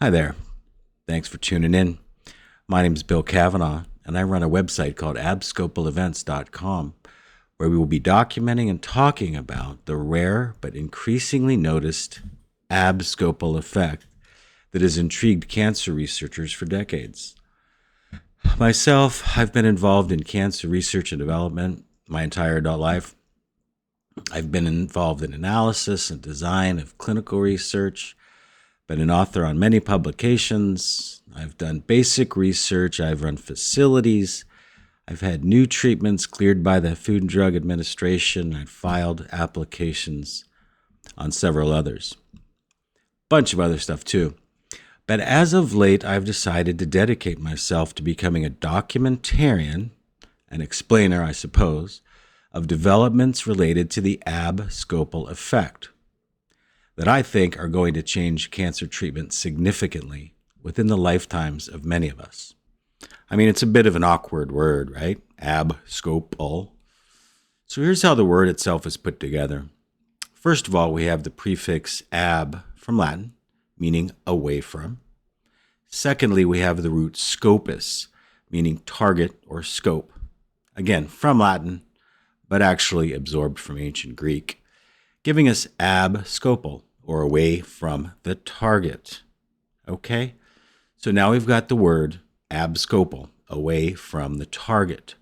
Hi there. Thanks for tuning in. My name is Bill Cavanaugh, and I run a website called abscopalevents.com, where we will be documenting and talking about the rare but increasingly noticed abscopal effect that has intrigued cancer researchers for decades. Myself, I've been involved in cancer research and development my entire adult life. I've been involved in analysis and design of clinical research, been an author on many publications. I've done basic research. I've run facilities. I've had new treatments cleared by the Food and Drug Administration. I've filed applications on several others. Bunch of other stuff too. But as of late, I've decided to dedicate myself to becoming a documentarian, an explainer, I suppose, of developments related to the abscopal effect that I think are going to change cancer treatment significantly within the lifetimes of many of us. I mean, it's a bit of an awkward word, right? Abscopal. So here's how the word itself is put together. First of all, we have the prefix ab from Latin, meaning away from. Secondly, we have the root scopus, meaning target or scope. Again, from Latin, but actually absorbed from ancient Greek, giving us abscopal, or away from the target. Okay? So now we've got the word abscopal, away from the target.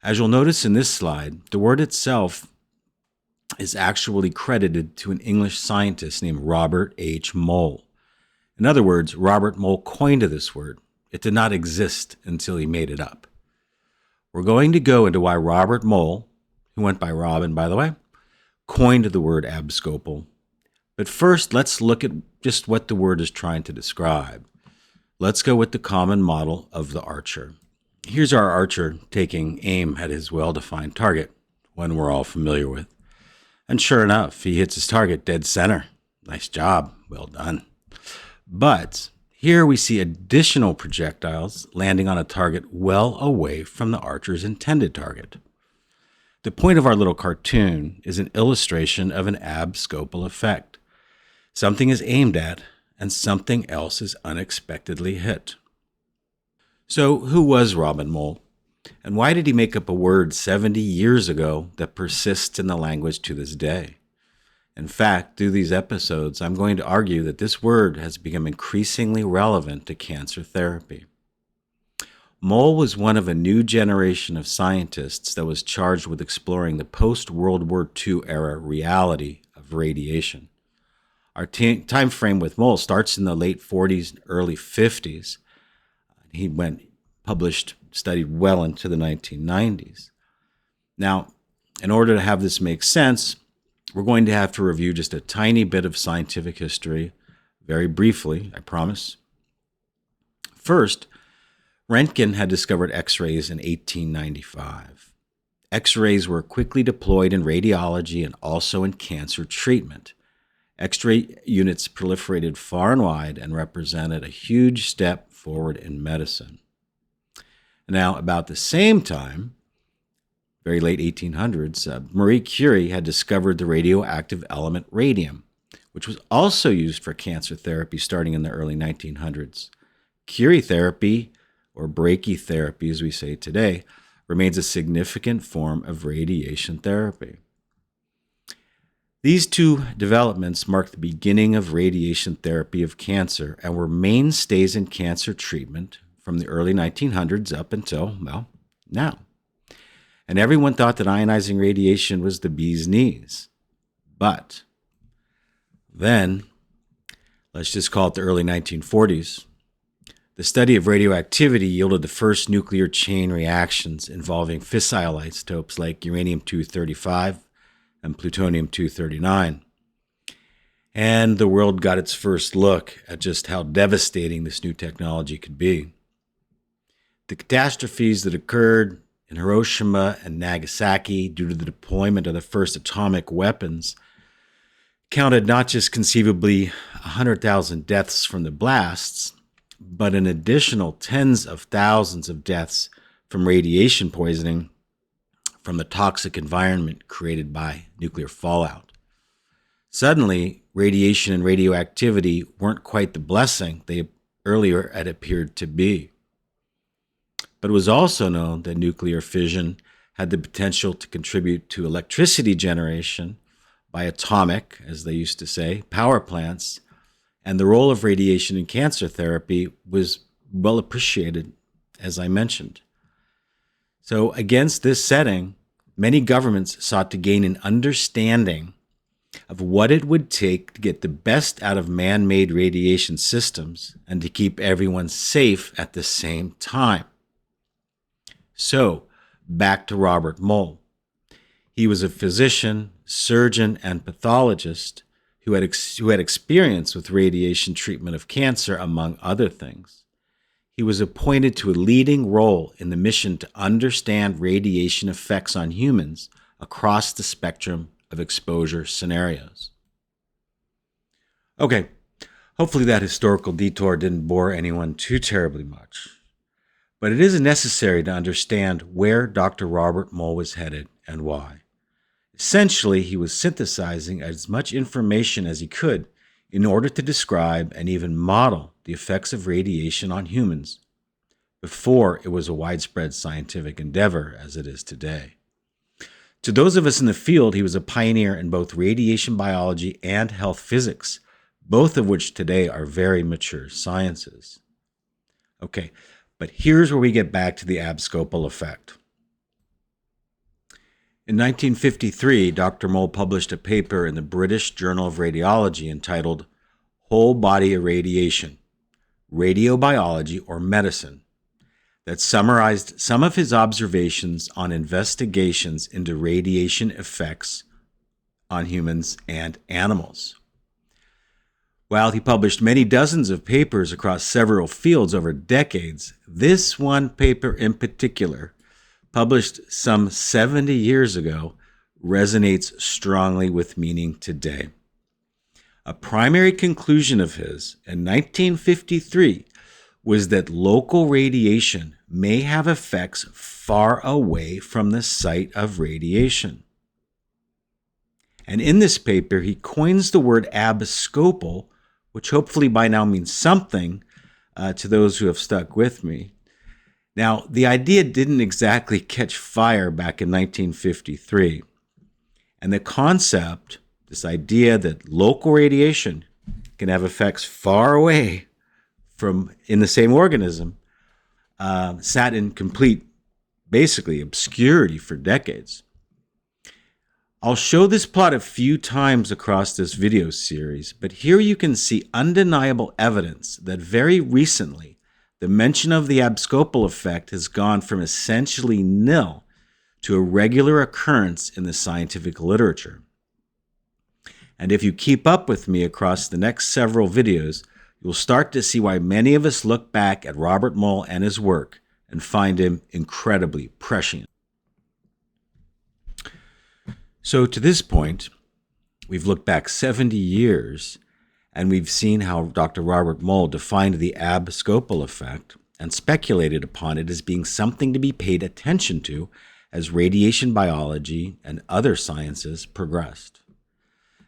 As you'll notice in this slide, the word itself is actually credited to an English scientist named Robert H. Moll. In other words, Robert Moll coined this word. It did not exist until he made it up. We're going to go into why Robert Moll, who went by Robin, by the way, coined the word abscopal. But first, let's look at just what the word is trying to describe. Let's go with the common model of the archer. Here's our archer taking aim at his well-defined target, one we're all familiar with. And sure enough, he hits his target dead center. Nice job. Well done. But here we see additional projectiles landing on a target well away from the archer's intended target. The point of our little cartoon is an illustration of an abscopal effect. Something is aimed at, and something else is unexpectedly hit. So, who was Robin Moll? And why did he make up a word 70 years ago that persists in the language to this day? In fact, through these episodes, I'm going to argue that this word has become increasingly relevant to cancer therapy. Moll was one of a new generation of scientists that was charged with exploring the post-World War II era reality of radiation. Our time frame with Moll starts in the late 40s and early 50s. He studied well into the 1990s. Now, in order to have this make sense, we're going to have to review just a tiny bit of scientific history, very briefly, I promise. First, Röntgen had discovered X-rays in 1895. X-rays were quickly deployed in radiology and also in cancer treatment. X-ray units proliferated far and wide and represented a huge step forward in medicine. Now, about the same time, very late 1800s, Marie Curie had discovered the radioactive element radium, which was also used for cancer therapy starting in the early 1900s. Curie therapy, or brachytherapy as we say today, remains a significant form of radiation therapy. These two developments marked the beginning of radiation therapy of cancer and were mainstays in cancer treatment from the early 1900s up until, well, now. And everyone thought that ionizing radiation was the bee's knees. But then, let's just call it the early 1940s, the study of radioactivity yielded the first nuclear chain reactions involving fissile isotopes like uranium-235 and plutonium-239. And the world got its first look at just how devastating this new technology could be. The catastrophes that occurred in Hiroshima and Nagasaki due to the deployment of the first atomic weapons counted not just conceivably 100,000 deaths from the blasts, but an additional tens of thousands of deaths from radiation poisoning from the toxic environment created by nuclear fallout. Suddenly, radiation and radioactivity weren't quite the blessing they earlier had appeared to be. But it was also known that nuclear fission had the potential to contribute to electricity generation by atomic, as they used to say, power plants, and the role of radiation in cancer therapy was well appreciated, as I mentioned. So against this setting, many governments sought to gain an understanding of what it would take to get the best out of man-made radiation systems and to keep everyone safe at the same time. So, back to Robert Moll. He was a physician, surgeon, and pathologist who had experience with radiation treatment of cancer, among other things. He was appointed to a leading role in the mission to understand radiation effects on humans across the spectrum of exposure scenarios. Okay, hopefully that historical detour didn't bore anyone too terribly much. But it is necessary to understand where Dr. Robert Moll was headed and why. Essentially, he was synthesizing as much information as he could in order to describe and even model the effects of radiation on humans before it was a widespread scientific endeavor as it is today. To those of us in the field, he was a pioneer in both radiation biology and health physics, both of which today are very mature sciences. Okay, but here's where we get back to the Abscopal effect. In 1953, Dr. Moll published a paper in the British Journal of Radiology entitled Whole Body Irradiation, Radiobiology or Medicine, that summarized some of his observations on investigations into radiation effects on humans and animals. While he published many dozens of papers across several fields over decades, this one paper in particular, published some 70 years ago, resonates strongly with meaning today. A primary conclusion of his in 1953 was that local radiation may have effects far away from the site of radiation. And in this paper, he coins the word abscopal, which hopefully by now means something to those who have stuck with me. Now, the idea didn't exactly catch fire back in 1953. And the concept, this idea that local radiation can have effects far away from in the same organism, sat in complete, basically, obscurity for decades. I'll show this plot a few times across this video series, but here you can see undeniable evidence that very recently, the mention of the abscopal effect has gone from essentially nil to a regular occurrence in the scientific literature. And if you keep up with me across the next several videos, you'll start to see why many of us look back at Robert Moll and his work and find him incredibly prescient. So to this point, we've looked back 70 years and we've seen how Dr. Robert Moll defined the abscopal effect and speculated upon it as being something to be paid attention to as radiation biology and other sciences progressed.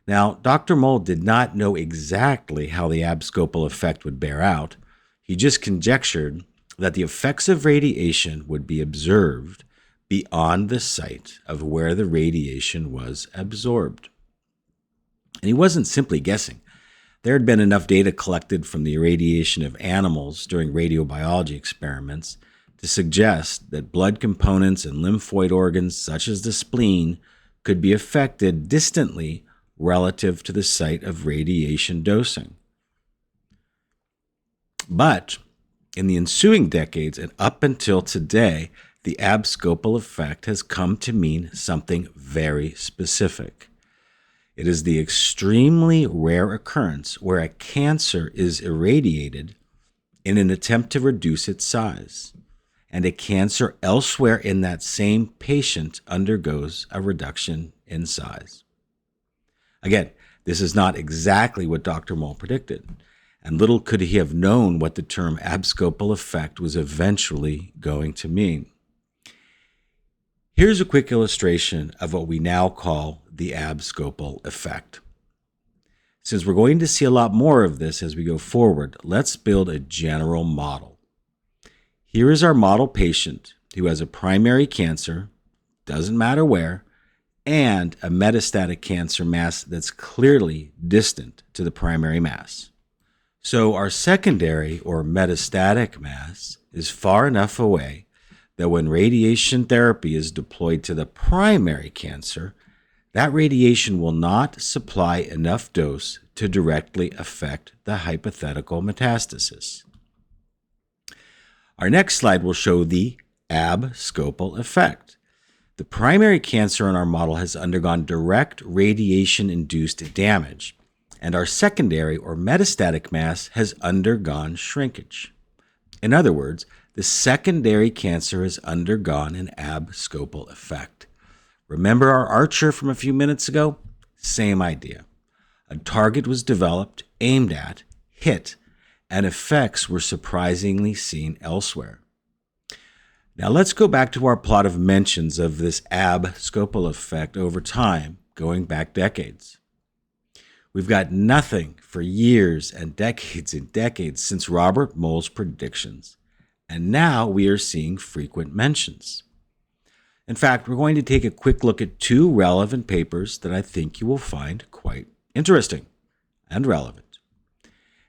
Now, Dr. Moll did not know exactly how the abscopal effect would bear out. He just conjectured that the effects of radiation would be observed beyond the site of where the radiation was absorbed. And he wasn't simply guessing. There had been enough data collected from the irradiation of animals during radiobiology experiments to suggest that blood components and lymphoid organs such as the spleen could be affected distantly relative to the site of radiation dosing. But in the ensuing decades and up until today, the abscopal effect has come to mean something very specific. It is the extremely rare occurrence where a cancer is irradiated in an attempt to reduce its size, and a cancer elsewhere in that same patient undergoes a reduction in size. Again, this is not exactly what Dr. Moll predicted, and little could he have known what the term abscopal effect was eventually going to mean. Here's a quick illustration of what we now call the abscopal effect. Since we're going to see a lot more of this as we go forward, let's build a general model. Here is our model patient who has a primary cancer, doesn't matter where, and a metastatic cancer mass that's clearly distant to the primary mass. So our secondary or metastatic mass is far enough away that when radiation therapy is deployed to the primary cancer, that radiation will not supply enough dose to directly affect the hypothetical metastasis. Our next slide will show the abscopal effect. The primary cancer in our model has undergone direct radiation-induced damage, and our secondary or metastatic mass has undergone shrinkage. In other words, the secondary cancer has undergone an abscopal effect. Remember our archer from a few minutes ago? Same idea. A target was developed, aimed at, hit, and effects were surprisingly seen elsewhere. Now let's go back to our plot of mentions of this abscopal effect over time, going back decades. We've got nothing for years and decades since Robert Moll's predictions, and now we are seeing frequent mentions. In fact, we're going to take a quick look at two relevant papers that I think you will find quite interesting and relevant.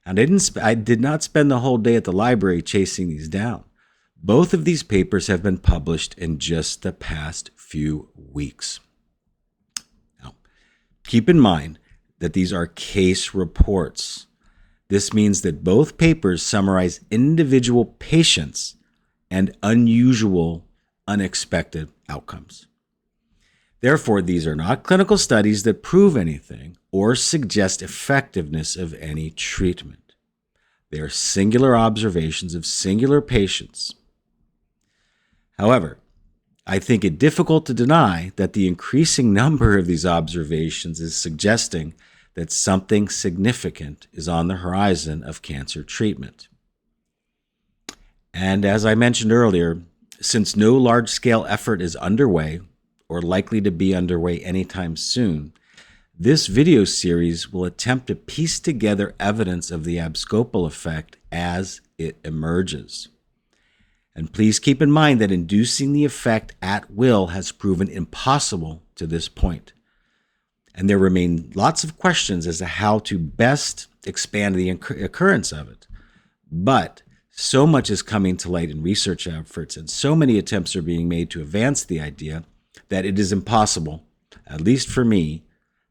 And I did not spend the whole day at the library chasing these down. Both of these papers have been published in just the past few weeks. Now, keep in mind that these are case reports. This means that both papers summarize individual patients and unusual, unexpected outcomes. Therefore, these are not clinical studies that prove anything or suggest effectiveness of any treatment. They are singular observations of singular patients. However, I think it difficult to deny that the increasing number of these observations is suggesting that something significant is on the horizon of cancer treatment. And as I mentioned earlier, since no large-scale effort is underway or likely to be underway anytime soon, this video series will attempt to piece together evidence of the abscopal effect as it emerges. And please keep in mind that inducing the effect at will has proven impossible to this point. And there remain lots of questions as to how to best expand the occurrence of it. But so much is coming to light in research efforts, and so many attempts are being made to advance the idea that it is impossible, at least for me,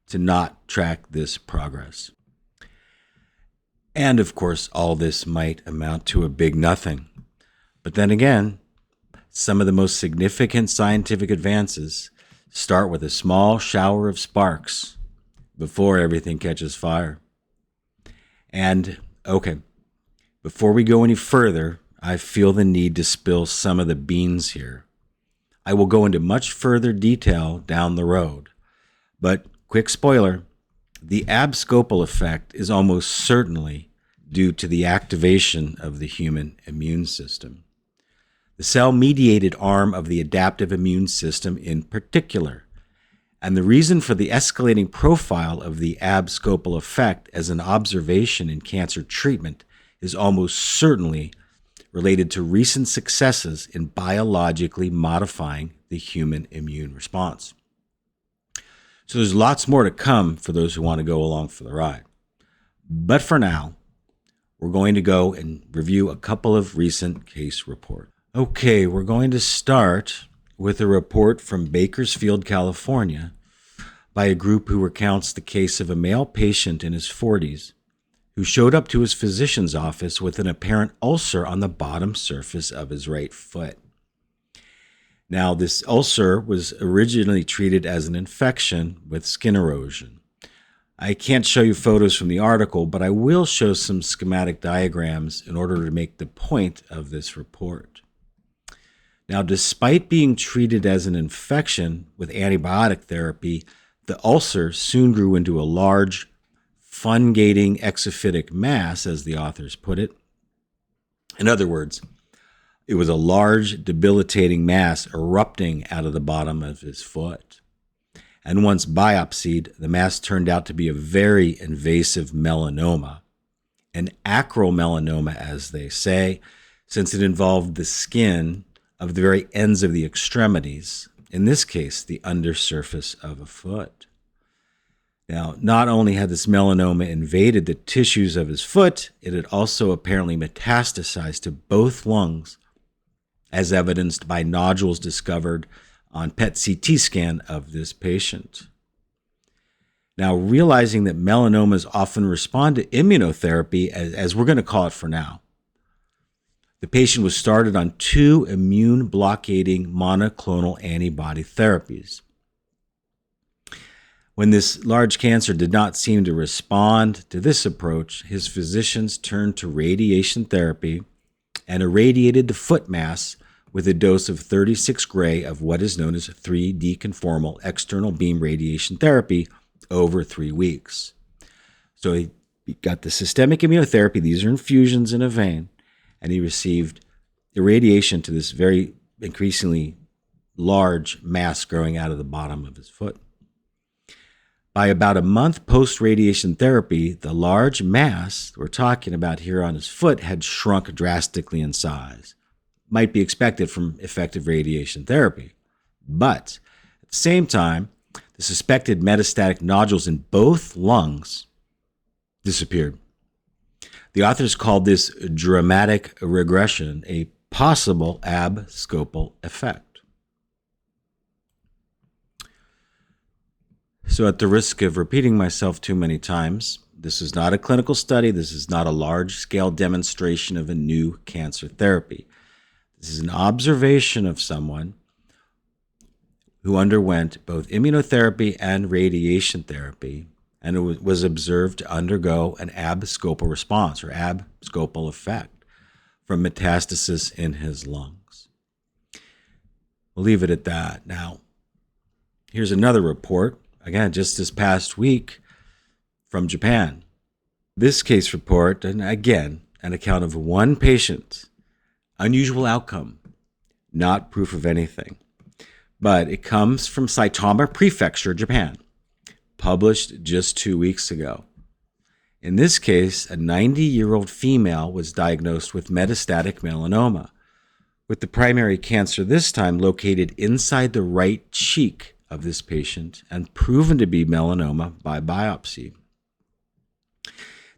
to not track this progress. And of course, all this might amount to a big nothing. But then again, some of the most significant scientific advances start with a small shower of sparks before everything catches fire. And, okay, before we go any further, I feel the need to spill some of the beans here. I will go into much further detail down the road. But, quick spoiler, the abscopal effect is almost certainly due to the activation of the human immune system. The cell-mediated arm of the adaptive immune system in particular. And the reason for the escalating profile of the abscopal effect as an observation in cancer treatment is almost certainly related to recent successes in biologically modifying the human immune response. So there's lots more to come for those who want to go along for the ride. But for now, we're going to go and review a couple of recent case reports. Okay, we're going to start with a report from Bakersfield, California, by a group who recounts the case of a male patient in his 40s who showed up to his physician's office with an apparent ulcer on the bottom surface of his right foot. Now, this ulcer was originally treated as an infection with skin erosion. I can't show you photos from the article, but I will show some schematic diagrams in order to make the point of this report. Now, despite being treated as an infection with antibiotic therapy, the ulcer soon grew into a large, fungating exophytic mass, as the authors put it. In other words, it was a large, debilitating mass erupting out of the bottom of his foot. And once biopsied, the mass turned out to be a very invasive melanoma, an acral melanoma, as they say, since it involved the skin of the very ends of the extremities, in this case, the undersurface of a foot. Now, not only had this melanoma invaded the tissues of his foot, it had also apparently metastasized to both lungs, as evidenced by nodules discovered on PET CT scan of this patient. Now, realizing that melanomas often respond to immunotherapy, as we're going to call it for now, the patient was started on 2 immune-blockading monoclonal antibody therapies. When this large cancer did not seem to respond to this approach, his physicians turned to radiation therapy and irradiated the foot mass with a dose of 36 gray of what is known as 3D conformal external beam radiation therapy over 3 weeks. So he got the systemic immunotherapy. These are infusions in a vein. And he received irradiation to this very increasingly large mass growing out of the bottom of his foot. By about a month post-radiation therapy, the large mass we're talking about here on his foot had shrunk drastically in size. Might be expected from effective radiation therapy. But at the same time, the suspected metastatic nodules in both lungs disappeared. The authors called this dramatic regression a possible abscopal effect. So at the risk of repeating myself too many times, this is not a clinical study. This is not a large-scale demonstration of a new cancer therapy. This is an observation of someone who underwent both immunotherapy and radiation therapy, and it was observed to undergo an abscopal response or abscopal effect from metastasis in his lungs. We'll leave it at that. Now, here's another report, again, just this past week from Japan. This case report, and again, an account of one patient, unusual outcome, not proof of anything. But it comes from Saitama Prefecture, Japan, published just 2 weeks ago. In this case, a 90-year-old female was diagnosed with metastatic melanoma, with the primary cancer this time located inside the right cheek of this patient and proven to be melanoma by biopsy.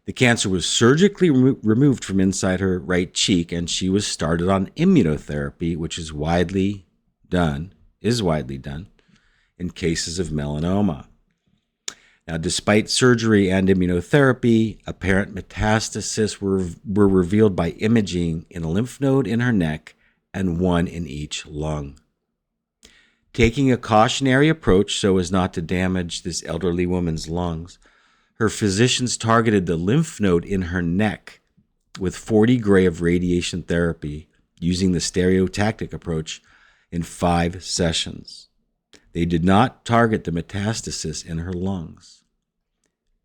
The cancer was surgically removed from inside her right cheek, and she was started on immunotherapy, which is widely done in cases of melanoma. Now, despite surgery and immunotherapy, apparent metastases were revealed by imaging in a lymph node in her neck and one in each lung. Taking a cautionary approach so as not to damage this elderly woman's lungs, her physicians targeted the lymph node in her neck with 40 gray of radiation therapy using the stereotactic approach in 5 sessions. They did not target the metastasis in her lungs.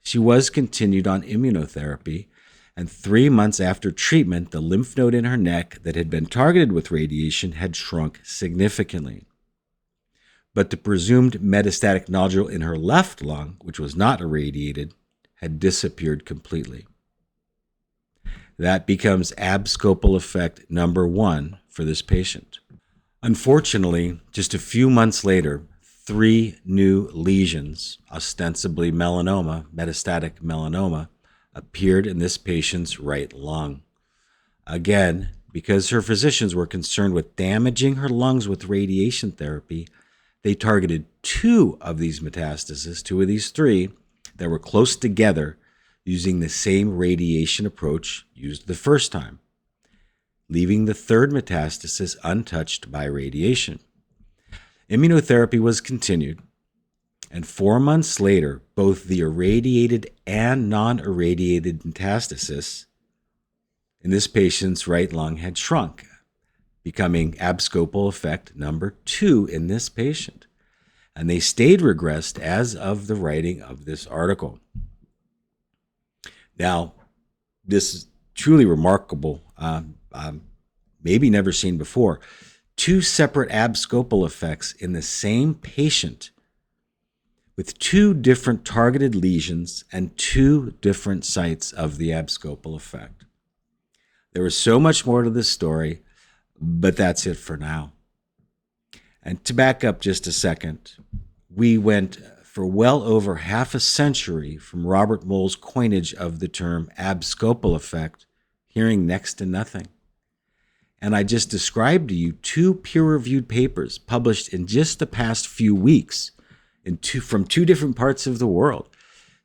She was continued on immunotherapy, and 3 months after treatment, the lymph node in her neck that had been targeted with radiation had shrunk significantly. But the presumed metastatic nodule in her left lung, which was not irradiated, had disappeared completely. That becomes abscopal effect number 1 for this patient. Unfortunately, just a few months later, 3 new lesions, ostensibly melanoma, metastatic melanoma, appeared in this patient's right lung. Again, because her physicians were concerned with damaging her lungs with radiation therapy, they targeted 2 of these metastases, 2 of these 3, that were close together using the same radiation approach used the first time, leaving the 3rd metastasis untouched by radiation. Immunotherapy was continued, and 4 months later, both the irradiated and non-irradiated metastasis in this patient's right lung had shrunk, becoming abscopal effect number 2 in this patient. And they stayed regressed as of the writing of this article. Now, this is truly remarkable, maybe never seen before. 2 separate abscopal effects in the same patient with 2 different targeted lesions and 2 different sites of the abscopal effect. There is so much more to this story, but that's it for now. And to back up just a second, we went for well over half a century from Robert Moll's coinage of the term abscopal effect, hearing next to nothing. And I just described to you 2 peer-reviewed papers published in just the past few weeks from 2 different parts of the world,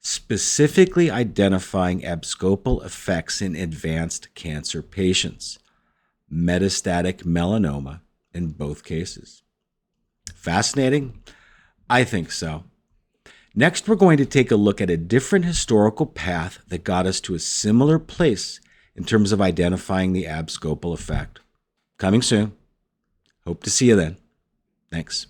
specifically identifying abscopal effects in advanced cancer patients, metastatic melanoma in both cases. Fascinating? I think so. Next, we're going to take a look at a different historical path that got us to a similar place in terms of identifying the abscopal effect. Coming soon. Hope to see you then. Thanks.